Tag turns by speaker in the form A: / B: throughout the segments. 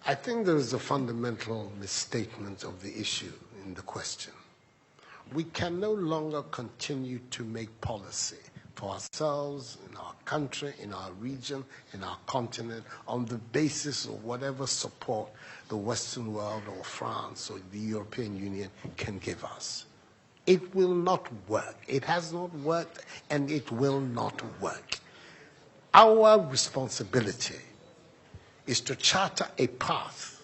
A: I think there is a fundamental misstatement of the issue in the question. We can no longer continue to make policy for ourselves, in our country, in our region, in our continent, on the basis of whatever support the Western world or France or the European Union can give us. It will not work. It has not worked, and it will not work. Our responsibility is to charter a path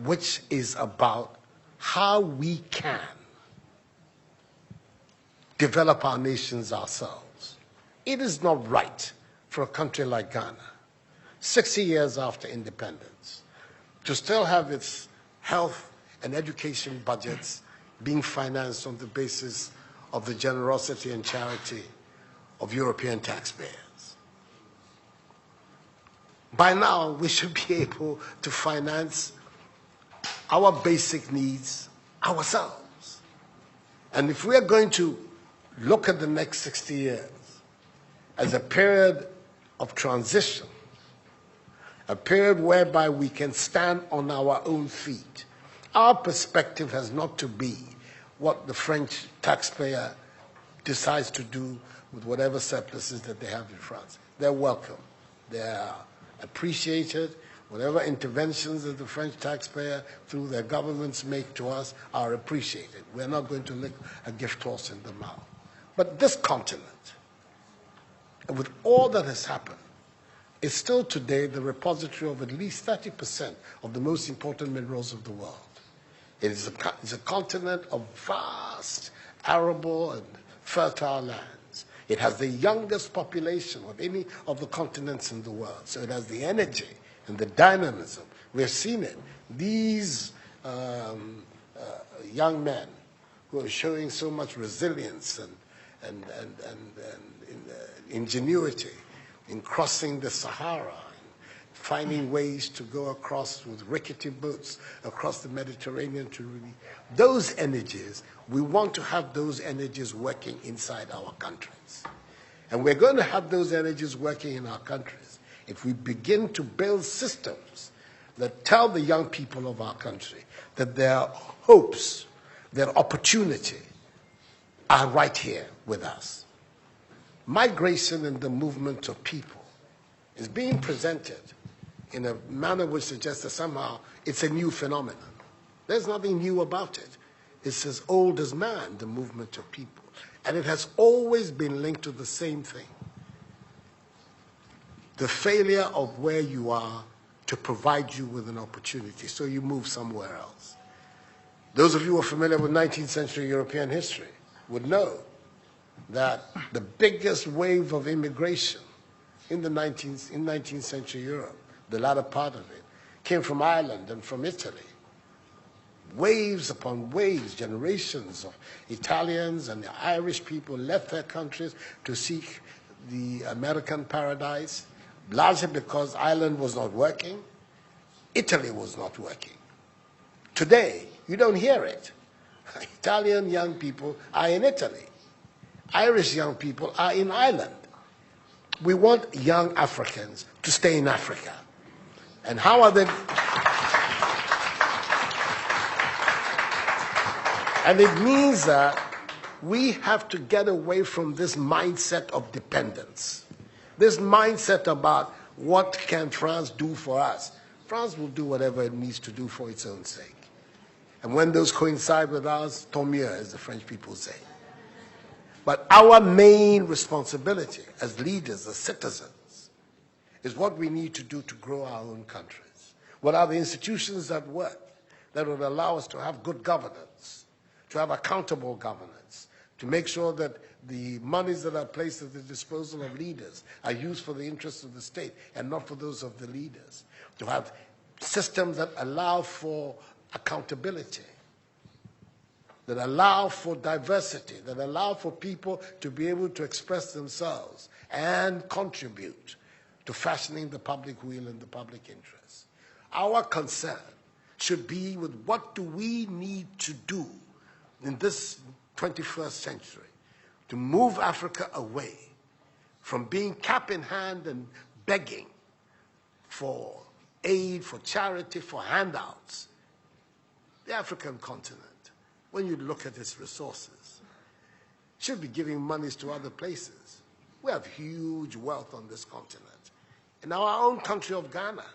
A: which is about how we can develop our nations ourselves. It is not right for a country like Ghana, 60 years after independence, to still have its health and education budgets being financed on the basis of the generosity and charity of European taxpayers. By now, we should be able to finance our basic needs ourselves. And if we are going to look at the next 60 years as a period of transition, a period whereby we can stand on our own feet, our perspective has not to be what the French taxpayer decides to do with whatever surpluses that they have in France. They're welcome. They're appreciated. Whatever interventions that the French taxpayer through their governments make to us are appreciated. We're not going to lick a gift horse in the mouth. But this continent, with all that has happened, is still today the repository of at least 30% of the most important minerals of the world. It is a continent of vast, arable, and fertile lands. It has the youngest population of any of the continents in the world. So it has the energy and the dynamism. We have seen it. These young men who are showing so much resilience and ingenuity in crossing the Sahara, finding ways to go across with rickety boats across the Mediterranean to really, those energies, we want to have those energies working inside our countries. And we're going to have those energies working in our countries if we begin to build systems that tell the young people of our country that their hopes, their opportunity are right here with us. Migration and the movement of people is being presented in a manner which suggests that somehow it's a new phenomenon. There's nothing new about it. It's as old as man, the movement of people. And it has always been linked to the same thing: the failure of where you are to provide you with an opportunity, so you move somewhere else. Those of you who are familiar with 19th century European history would know that the biggest wave of immigration in 19th century Europe, the latter part of it, came from Ireland and from Italy. Waves upon waves, generations of Italians and Irish people left their countries to seek the American paradise, largely because Ireland was not working, Italy was not working. Today, you don't hear it. Italian young people are in Italy. Irish young people are in Ireland. We want young Africans to stay in Africa. And how are they? And it means that we have to get away from this mindset of dependence. This mindset about what can France do for us. France will do whatever it needs to do for its own sake. And when those coincide with ours, tant mieux, as the French people say. But our main responsibility as leaders, as citizens, is what we need to do to grow our own countries. What are the institutions that work, that would allow us to have good governance, to have accountable governance, to make sure that the monies that are placed at the disposal of leaders are used for the interests of the state and not for those of the leaders, to have systems that allow for accountability, that allow for diversity, that allow for people to be able to express themselves and contribute to fashioning the public will and the public interest. Our concern should be with what do we need to do in this 21st century to move Africa away from being cap in hand and begging for aid, for charity, for handouts. The African continent, when you look at its resources, should be giving monies to other places. We have huge wealth on this continent, in our own country of Ghana.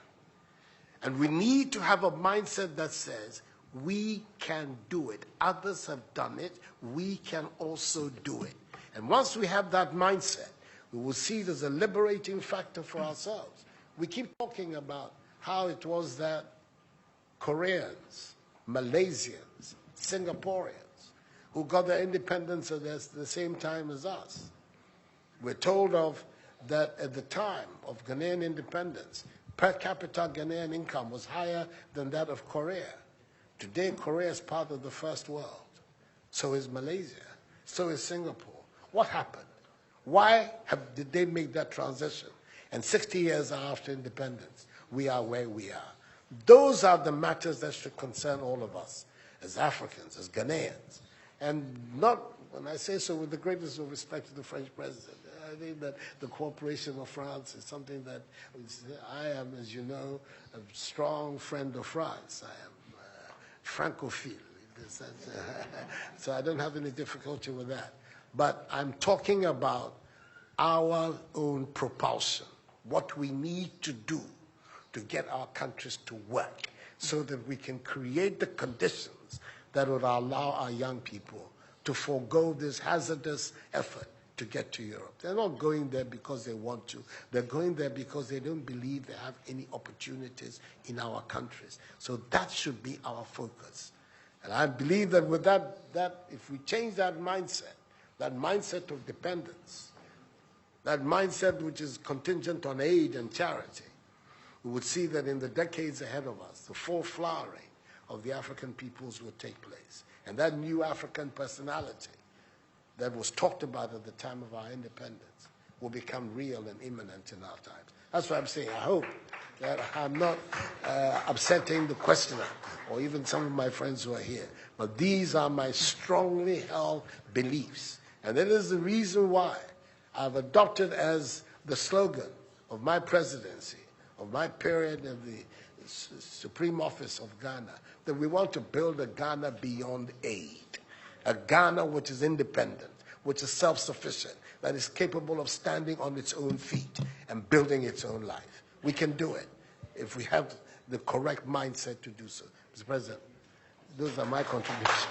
A: And we need to have a mindset that says, we can do it. Others have done it. We can also do it. And once we have that mindset, we will see it as a liberating factor for ourselves. We keep talking about how it was that Koreans, Malaysians, Singaporeans, who got their independence at the same time as us. We're told of that at the time of Ghanaian independence, per capita Ghanaian income was higher than that of Korea. Today, Korea is part of the first world. So is Malaysia. So is Singapore. What happened? Why did they make that transition? And 60 years after independence, we are where we are. Those are the matters that should concern all of us as Africans, as Ghanaians. And not, when I say so with the greatest of respect to the French president, I think that the cooperation of France is something that I am, as you know, a strong friend of France. I am Francophile. So I don't have any difficulty with that. But I'm talking about our own propulsion, what we need to do to get our countries to work so that we can create the conditions that would allow our young people to forego this hazardous effort to get to Europe. They're not going there because they want to. They're going there because they don't believe they have any opportunities in our countries. So that should be our focus. And I believe that with that if we change that mindset of dependence, that mindset which is contingent on aid and charity, we would see that in the decades ahead of us, the full flowering of the African peoples would take place. And that new African personality that was talked about at the time of our independence will become real and imminent in our times. That's what I'm saying. I hope that I'm not upsetting the questioner or even some of my friends who are here. But these are my strongly held beliefs. And that is the reason why I've adopted as the slogan of my presidency, of my period of the Supreme Office of Ghana, that we want to build a Ghana beyond aid, a Ghana which is independent, which is self-sufficient, that is capable of standing on its own feet and building its own life. We can do it if we have the correct mindset to do so. Mr. President, those are my contributions.